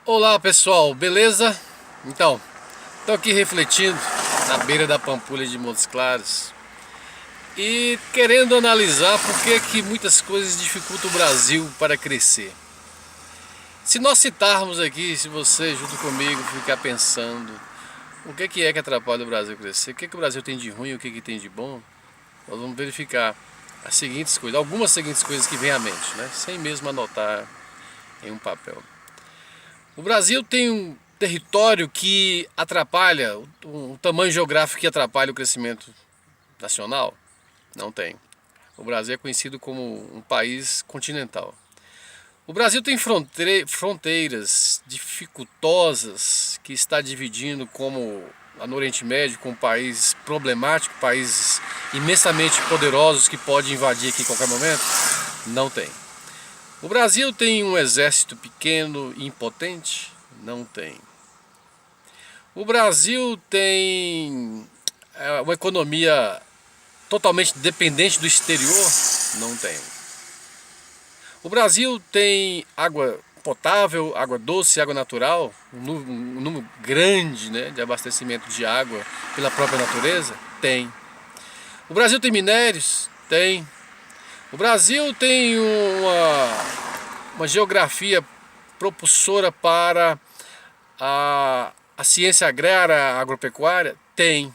Olá pessoal, beleza? Então, estou aqui refletindo na beira da Pampulha de Montes Claros e querendo analisar por que muitas coisas dificultam o Brasil para crescer. Se nós citarmos aqui, se você junto comigo ficar pensando o que é que atrapalha o Brasil crescer, o que o Brasil tem de ruim e o que tem de bom, nós vamos verificar as seguintes coisas, algumas seguintes coisas que vêm à mente, né? Sem mesmo anotar em um papel. O Brasil tem um território que atrapalha, um tamanho geográfico que atrapalha o crescimento nacional? Não tem. O Brasil é conhecido como um país continental. O Brasil tem fronteiras dificultosas que está dividindo, como lá no Oriente Médio, com um país problemático, países imensamente poderosos que podem invadir aqui em qualquer momento? Não tem. O Brasil tem um exército pequeno e impotente? Não tem. O Brasil tem uma economia totalmente dependente do exterior? Não tem. O Brasil tem água potável, água doce, água natural, um número grande, né, de abastecimento de água pela própria natureza? Tem. O Brasil tem minérios? Tem. O Brasil tem uma geografia propulsora para a ciência agrária, a agropecuária? Tem. O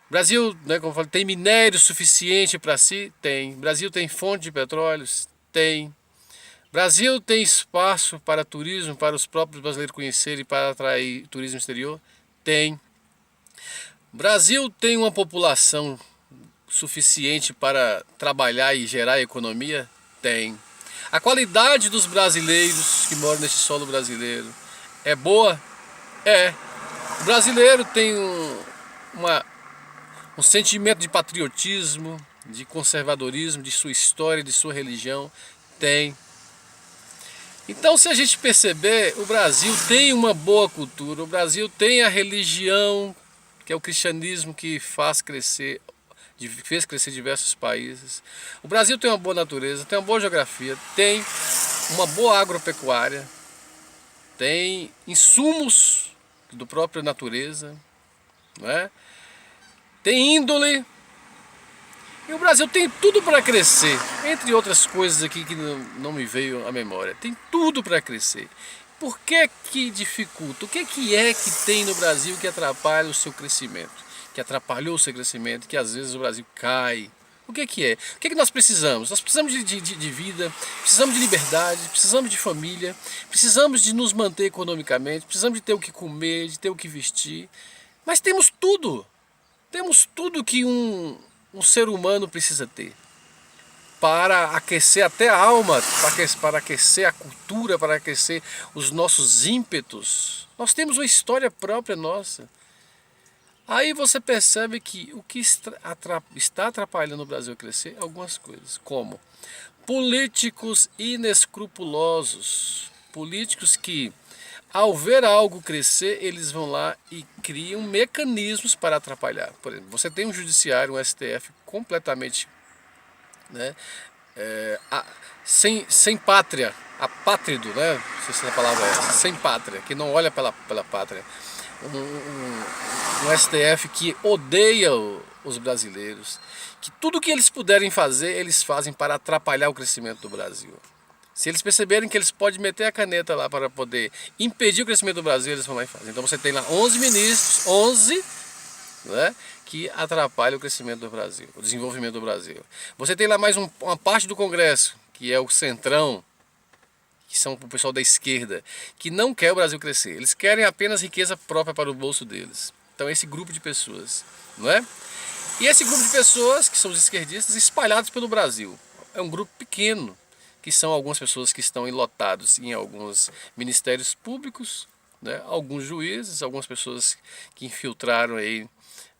Brasil, né, como eu falei, tem minério suficiente para si? Tem. O Brasil tem fonte de petróleos? Tem. O Brasil tem espaço para turismo, para os próprios brasileiros conhecerem, para atrair turismo exterior? Tem. O Brasil tem uma população suficiente para trabalhar e gerar economia? Tem. A qualidade dos brasileiros que moram nesse solo brasileiro é boa? É. O brasileiro tem um sentimento de patriotismo, de conservadorismo, de sua história, de sua religião? Tem. Então, se a gente perceber, o Brasil tem uma boa cultura, o Brasil tem a religião, que é o cristianismo, que fez crescer diversos países. O Brasil tem uma boa natureza, tem uma boa geografia, tem uma boa agropecuária, tem insumos do própria natureza, não é? Tem índole. E o Brasil tem tudo para crescer, entre outras coisas aqui que não me veio à memória. Tem tudo para crescer. Por que dificulta? O que que tem no Brasil que atrapalha o seu crescimento? Que atrapalhou o seu crescimento, que às vezes o Brasil cai? O que é? O que nós precisamos? Nós precisamos de vida, precisamos de liberdade, precisamos de família, precisamos de nos manter economicamente, precisamos de ter o que comer, de ter o que vestir. Mas temos tudo. Temos tudo que um ser humano precisa ter. Para aquecer até a alma, para aquecer a cultura, para aquecer os nossos ímpetos. Nós temos uma história própria nossa. Aí você percebe que o que está atrapalhando o Brasil a crescer é algumas coisas, como políticos inescrupulosos, políticos que, ao ver algo crescer, eles vão lá e criam mecanismos para atrapalhar. Por exemplo, você tem um judiciário, um STF completamente, né, sem pátria, apátrido, né? Não sei se a palavra é essa, sem pátria, que não olha pela pátria. Um STF que odeia os brasileiros, que tudo que eles puderem fazer, eles fazem para atrapalhar o crescimento do Brasil. Se eles perceberem que eles podem meter a caneta lá para poder impedir o crescimento do Brasil, eles vão lá e fazem. Então você tem lá 11 ministros, 11, né, que atrapalham o crescimento do Brasil, o desenvolvimento do Brasil. Você tem lá mais uma parte do Congresso, que é o Centrão, que são o pessoal da esquerda, que não quer o Brasil crescer. Eles querem apenas riqueza própria para o bolso deles. Então esse grupo de pessoas, não é? E esse grupo de pessoas, que são os esquerdistas, espalhados pelo Brasil. É um grupo pequeno, que são algumas pessoas que estão enlotados em alguns ministérios públicos, né? Alguns juízes, algumas pessoas que infiltraram aí,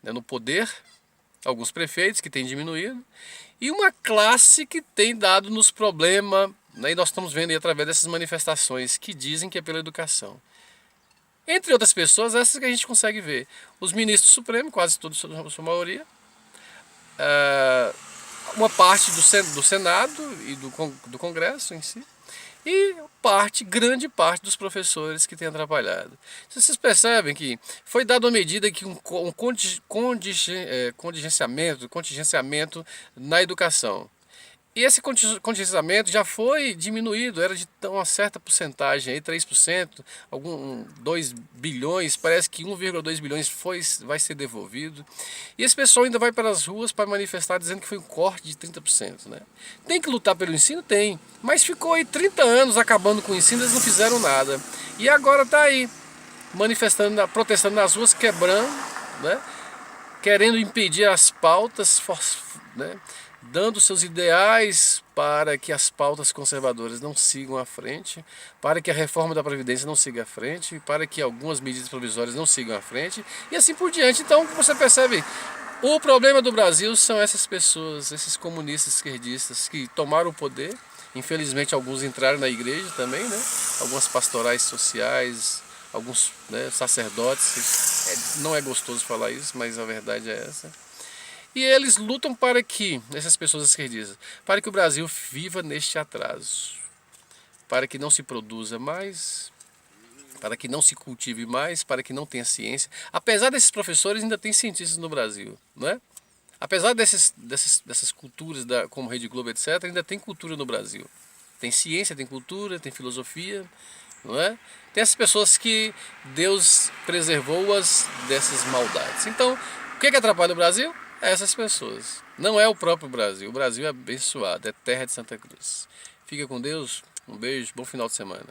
né, no poder, alguns prefeitos que têm diminuído, e uma classe que tem dado nos problemas, né? E nós estamos vendo aí através dessas manifestações que dizem que é pela educação. Entre outras pessoas, essas que a gente consegue ver. Os ministros do Supremo, quase todos, sua maioria, uma parte do Senado e do Congresso em si, e grande parte dos professores que têm atrapalhado. Vocês percebem que foi dada uma medida que contingenciamento na educação. E esse contingenciamento já foi diminuído, era de uma certa porcentagem, aí 3%, 2 bilhões, parece que 1,2 bilhões vai ser devolvido. E esse pessoal ainda vai para as ruas para manifestar dizendo que foi um corte de 30%. Né? Tem que lutar pelo ensino? Tem, mas ficou aí 30 anos acabando com o ensino, eles não fizeram nada. E agora está aí, manifestando, protestando nas ruas, quebrando, né? Querendo impedir as pautas, né? Dando seus ideais para que as pautas conservadoras não sigam à frente, para que a reforma da Previdência não siga à frente, para que algumas medidas provisórias não sigam à frente, e assim por diante. Então você percebe, o problema do Brasil são essas pessoas, esses comunistas esquerdistas que tomaram o poder. Infelizmente alguns entraram na igreja também, né? Algumas pastorais sociais, alguns, né, sacerdotes. Não é gostoso falar isso, mas a verdade é essa. E eles lutam para que, essas pessoas esquerdistas, para que o Brasil viva neste atraso, para que não se produza mais, para que não se cultive mais, para que não tenha ciência. Apesar desses professores, ainda tem cientistas no Brasil, não é? Apesar dessas culturas, como Rede Globo, etc., ainda tem cultura no Brasil. Tem ciência, tem cultura, tem filosofia, não é? Tem essas pessoas que Deus preservou-as dessas maldades. Então, o que atrapalha o Brasil? Essas pessoas. Não é o próprio Brasil. O Brasil é abençoado, é terra de Santa Cruz. Fica com Deus, um beijo, bom final de semana.